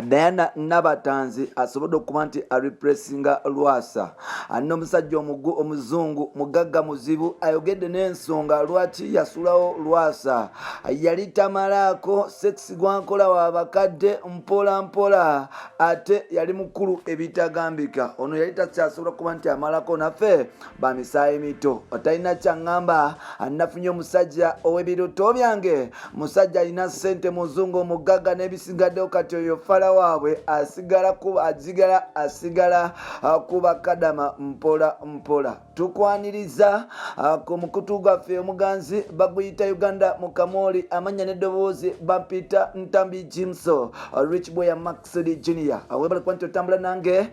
Diana Nabatanzi asobodde okuba nti arepressinga Lwasa. Anno omusajja omuzungu mugagga muzibu ayogedde n'ensonga lwaki yasulawo Lwasa. Yali tamalaako sex gwankola wa bakadde mpola mpola ate yali mukulu ebitagambika. Ono yali takyasobola kuba nti amalako naffe bamisaayi mito. Otalina kyaŋŋamba annafunye omusajja ow'ebiruto byange. Musajja alina ssente muzungu omugagga n'ebisigaddewo kati oyo fala waabwe asigala kuba kadama mpola mpola. Tukwaniriza ku mukutu gwaffe omuganzi baguyita Uganda mu Kamoli amanya n'eddoboozi bampita Ntambi Jimso Rich Boy Maxidi Junior. Webale kuba nti otambula nange,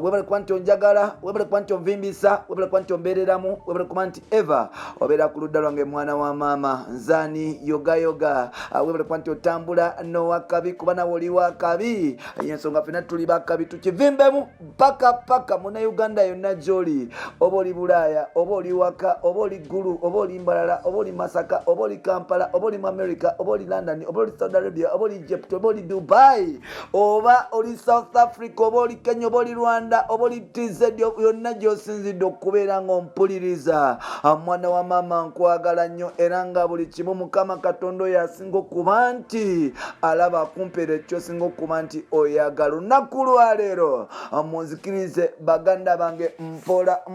webale kuba nti onjagala, webale kuba nti onvimbisa, webale kuba nti ombeereramu, webale kuba nti eva obeera ku ludda lwange mwana wa maama nzaani yoga. Webale kuba nti otambula n'owakabi kuba nawe oli wakabi. Ensonga ffenna tuli bakabi tukivimbemu paka muna Uganda yonna gy'oli. Oba oli Bulaaya, oba oli waka, oba oli Gulu, oba oli Mbalala, oba oli Masaka, oba oli Kampala, oba oli mu America, oba oli London, oba oli Saudi Arabia, oba oli Egypt, oba oli Dubai, oba oli South Africa, oba oli Kenya, oba oli Rwanda, oba oli TZ, yonna gy'osinzidde okubeera ng'ompuliriza. Mwana wa maama nkwagala nnyo era nga buli kimu Mukama Katonda oyo asinga okuba nti alaba akumpeera ekyosinga okuba nti oyagala. Olunaku lwaleero munzikirize baganda bange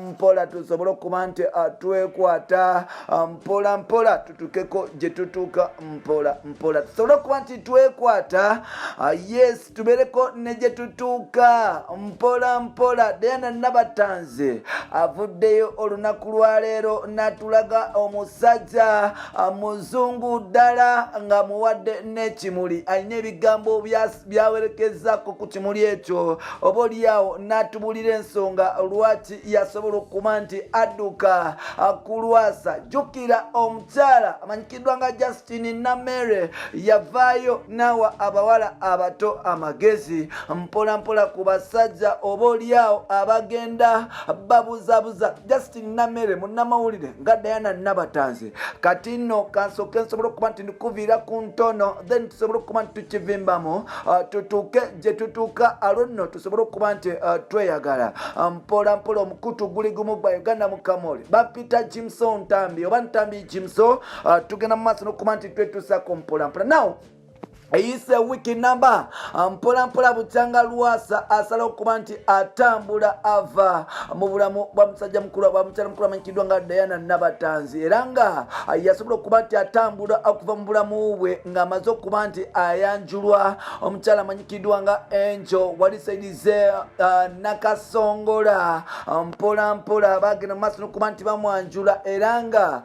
mpola tusobole okuba nti twekwata mpola tutukeko gye tutuuka mpola tusobole okuba nti twekwata yes tubeereko ne gye tutuuka mpola. Diana Nabatanzi avuddeyo olunaku lwaleero natulaga omusajja muzungu ddala nga muwadde n'ekimuli alina ebigambo byawerekezaako ku kimuli ekyo. Oba oliawo n'atubulira ensonga lwaki yasobola okuba nti adduka ku Lwasa. Jjukira omukyala amanyikiddwa nga Justin Namere yavaayo n'awa abawala abato amagezi mpola ku basajja oba oliawo abagenda babuzabuza. Justin Namere munnamawulire nga Diana Nabatanzi kati nno kansooke nsobole okuba nti ndikuviira ku ntono then tusobole okuba nti tukivimbamu tutuuke gye tutuuka alwo nno tusobole okuba nti tweyagala mpola omukutu guli gumu gwa Uganda mu Kamoli bapita Jimso Ntambi oba Ntambi Jimso. Tugenda mu maaso n'okuba nti twetuusako mpola. Now eyise wiki namba mpola bukyanga Lwasa asala okuba nti atambula ava mu bulamu bwa musajja mukulu bwa mukyala mukulu amanyikiddwa nga Diana Nabatanzi era nga yasobola okuba nti atambula okuva mu bulamu bwe ng'amaze okuba nti ayanjulwa omukyala amanyikiddwa nga Angel walisaidize Nakasongola mpola bagenda mu maaso n'okuba nti bamwanjula era nga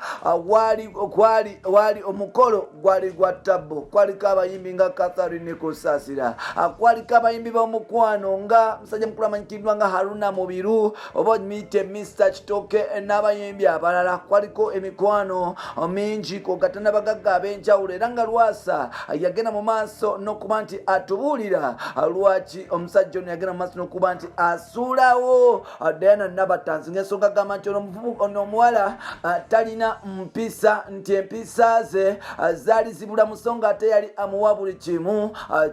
wali omukolo gwali gwa tabo kwaliko abayimbi nga Catherine Kusasira akwaliko abayimbi b'omukwano nga musajja mukulu amanyikiddwa nga Haruna Mubiru oba mite Mr. Kitoke n'abayimbi abalala kwaliko emikwano mingi kwogata n'abagagga ab'enjawulo era nga Lwasa yagenda mu maaso n'okuba nti atubuulira lwaki omusajja ono yagenda mu maaso n'okuba nti asuulawo Diana Nabatanzi ng'ensonga agamba nti ono omuwala talina mpisa nti empisa ze zaali zibula musonga ate yali amuwa buli kimu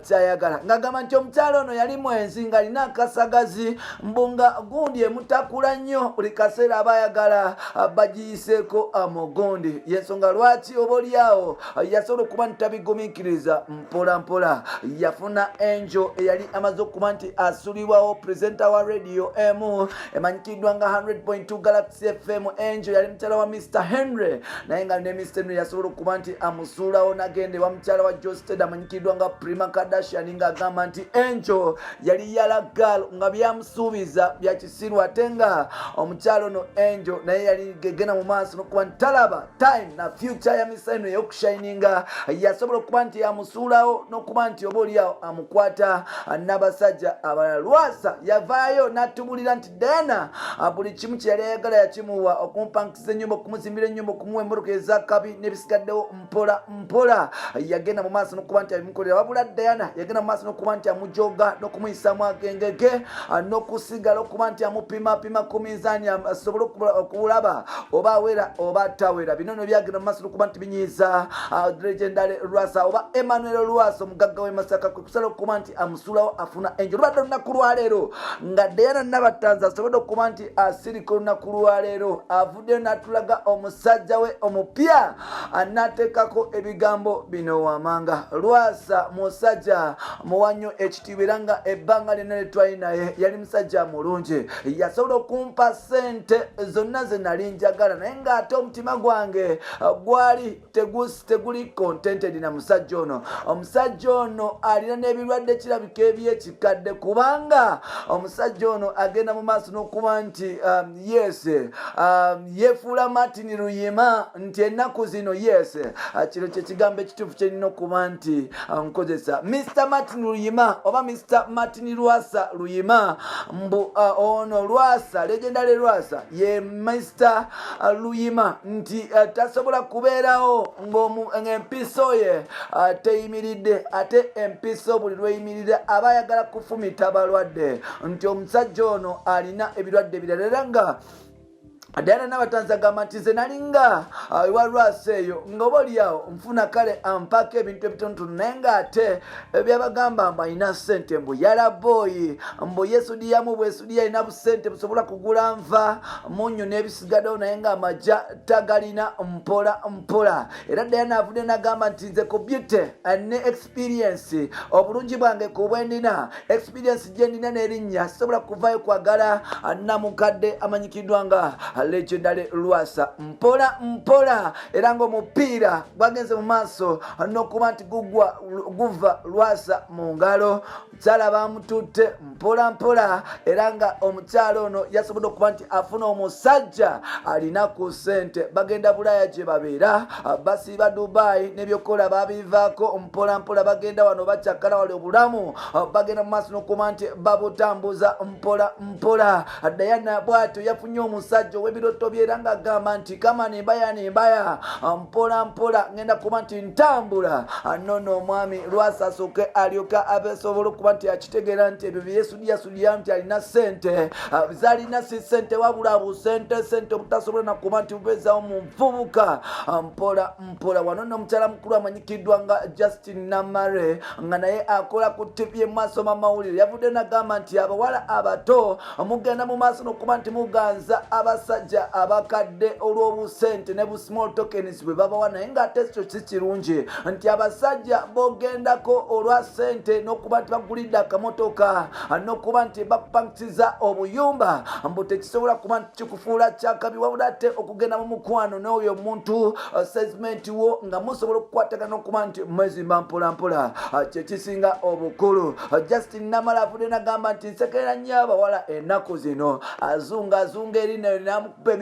kyayagala ng'agamba nti omukyalo ono yali mwenzi ng'alina akasagazi mbunga gundi emutakula nnyo buli kaseera aba ayagala bagiyiseeko amugundi yensonga lwaki oba oliawo yasobola okuba nti tabigumiikiriza mpola yafuna Angel eyali amaze okuba nti asulibwawo presenter wa radio M emanyikiddwa nga 100.2 Galaxy FM. Angel yali mukyala wa Mr. Henry naye nga ne Mr. Henry yasobola okuba nti amusuulawo nagende wa mukyala wa Josted amanyikiddwa nga Prima Kardashian ng'agamba nti Angel yali yalagal nga byamusuubiza bya kisiru ate nga omukyalo no Angel naye yali gegena mu maaso n'okuba nti talaba time na future ya Mr. Henry y'okushininga yasobola okuba nti yamusuulawo n'okuba nti oba oliawo amukwata n'abasajja abalala. Lwasa yavaayo n'atubulira nti Diana buli kimu kye yali ayagala yakimuwa okumupankiza ennyumba okumuzimbira ennyumba okumuwa emmotoka ez'akabi n'ebisigaddewo mpola yagenda mu maaso n'okuba nti abimukolera wabula Diana yagenda mu maaso n'okuba nti amujoga n'okumuyisaamu akengeke n'okusigala okuba nti amupimapima ku minzaani asobole okulaba oba awera oba atawera. Bino no byagenda mu maaso n'okuba nti binyiiza legendary Lwasa oba Emmanuel Lwasa omugagga w'e Masaka kwe kusala okuba nti amusuulawo afuna enjo. Lubadde olunaku lwaleero nga Diana Nabatanzi asobodde okuba nti asirika olunaku lwaleero avuddeyo n'atulaga omusajja we omupya anateekako ebigambo bino wamanga. Lwasa musajja muwa nnyo ekitiibwa era nga ebbanga lyonna lye twali naye yali musajja mulungi, yasobola okumpa ssente zonna ze nali njagala naye ng'ate omutima gwange gwali teguli contented na musajja ono. Omusajja ono alina n'ebirwadde kirabika ebyekikadde kubanga omusajja ono agenda mu maaso n'okuba nti yeefuula Martin Luyima nti ennaku zino kino kyekigambo ekituufu kyerina okuba nti nkozesa Mr. Martin Luyima oba Mr. Martin Lwasa Luyima mbu ono Lwasa legendary Lwasa ye Mr. Luyima nti tasobola kubeerawo ng'empiso ye teyimiridde ate empiso buli lweyimirira aba ayagala kufumita balwadde nti omusajja ono alina ebirwadde birala era nga Diana Nabatanzi agamba nti nze nalinga ewa Lwasa eyo ng'oba oliawo nfuna kale ampako ebintu ebitonotono naye ng'ate byabagamba mbu alina ssente mbu yalaboyi mbu yesudiyamu bwesudiya alina busente busobola kugula nva munyu n'ebisigaddewo naye ng'amagya tagalina mpola. Era Diana avudde n'agamba nti nze ku beauty ne experience obulungi bwange ku bwendina experience gye ndina n'erinnya sisobola kuvaayo kwagala namukadde amanyikiddwa nga legendary Lwasa mpola era ng'omupiira gwagenze mu maaso n'okuba nti guva Lwasa mu ngalo. Mukyala bamututte mpola era nga omukyala ono yasobodde okuba nti afuna omusajja alina ku ssente bagenda Bulaaya gye babeera basiiba Dubai n'ebyokola babivaako mpola bagenda wano bakyakala wali obulamu bagenda mu maaso n'okuba nti babutambuza mpola. Diana bw'atyo yafunye omusajja ow'ebiroto bye era ng'agamba nti kama nimbaya mpola ngenda kuba nti ntambula nono omwami Lwasa asooke alyoka abesobola okuba nti akitegeera nti ebyo byesudiyasudya nti alina ssente zalina si ssente wabula busente obutasobola nakuba nti bubeezawo mu nvubuka mpola. Wano nno omukyala mukulu amanyikiddwa nga Justin Namare nga naye akola ku TV emaaso mawulire yavudde n'agamba nti abawala abato mugenda mu maaso n'okuba nti muganza abasajja abakadde olw'obusente ne bu small tokens bwe babawa naye ng'ate ekyo si kirungi nti abasajja bogendako olwa ssente n'okuba nti bagulidde akamotoka n'okuba nti bakupankisiza obuyumba mbu tekisobola kuba nti kikufuula kyakabi wabula ate okugenda mu mukwano n'oyo omuntu assessment wo nga musobola okukwatagana n'okuba nti mwezimba mpola kyekisinga obukulu. Justin Namala avudde n'agamba nti nsekerera nnyo abawala ennaku zino azunga eri namukuba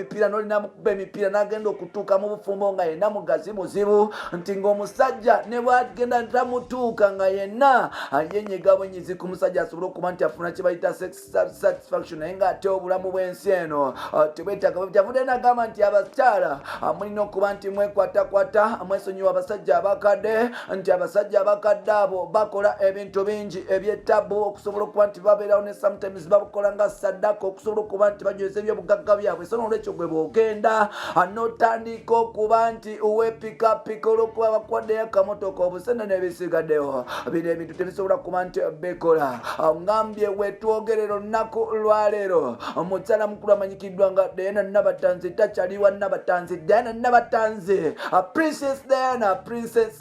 emipiira n'agenda okutuuka mu bufumbo nga yenna mugazi muzibu nti ng'omusajja ne bwagenda tamutuuka nga yenna yenyiga bwenyizi ku musajja asobole okuba nti afuna kye bayita satisfaction naye ng'ate obulamu bw'ensi eno tebwetaaga avudde n'agamba nti abakyala mulina okuba nti mwekwatakwata mwesonyiwa abasajja abakadde nti abasajja abakadde abo bakola ebintu bingi ebyetabu okusobola okuba nti babeerawo ne sometimes bakola nga saddaka okusobola okuba nti banyweza ebyobugagga byabwe so n'olwekyo gwe bw'ogenda n'otandika okuba nti owepikapika olw'okuba bakwaddeyo akamotoka obusene n'ebisigaddewo bino ebintu tebisobola kuba nti bekola. Ngambye wetwogerera olunaku lwaleero omukyala mukulu amanyikiddwa nga Diana Nabatanzi takyaliwa Nabatanzi Diana Nabatanzi Princess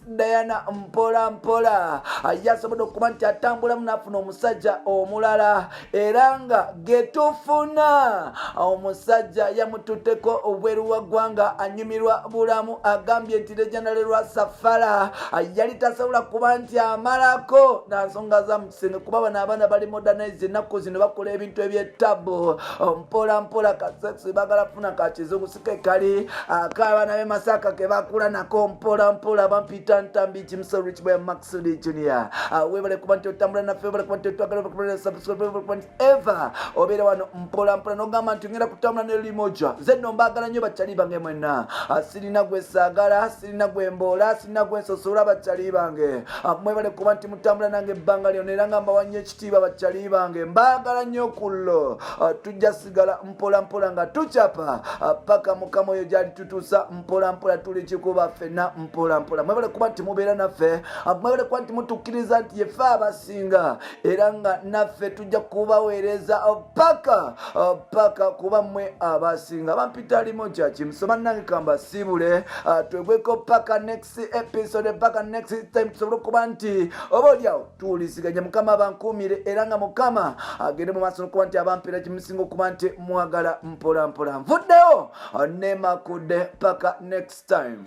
Diana mpola yasobodde okuba nti atambulamu n'afuna omusajja omulala era nga getufuna omusajja yamututteko obweru wa ggwanga anyumirwa bulamu agambye nti legendary Lwasa Fala yali tasobola kuba nti amalako nansonga za mukisenga kuba bano abaana bali modernize ennaku zino bakola ebintu ebyetabu mpola kaseksi bagala kufuna kakizungu sikekali ak'abaana b'e Masaka ke bakula nako mpola bampita Ntambi Jimso Rich Boy Maxudi Junior webale kuba nti otambula naffe webale kuba nti otwagala subscribe ever obeera wano mpola n'ogamba nti ngenda kutambula ne limoja zenno mbagala nnyo bakyali bange mwenna sirina gwe saagala sirina gwe mboola sirina gwe nsosola bakyali bange mwebale kuba nti mutambula nange ebbanga lyonna era nga mbawa nnyo ekitiibwa bakyali bange mbaagala nnyo kullo tujja sigala mpola mpola nga tucapa paka mukama oyo gyali tutuusa mpola mpola tuli kikuba ffenna mpola mpola mwebale kuba nti mubeera naffe mwebale kuba nti mutukkiriza nti yeffe abasinga era nga naffe tujja kubaweereza paka kuba mmwe abasinga bampita limoja kimusoma nange kamba sibule twegweko paka next episode paka next time tusobole okuba nti oba olyawo tuwulisiganya mukama abankuumire era nga mukama agende mu maaso nokuba nti abampeera kimusinga okuba nti mwagala mpola mpola nvuddeyo nemakudde paka next time.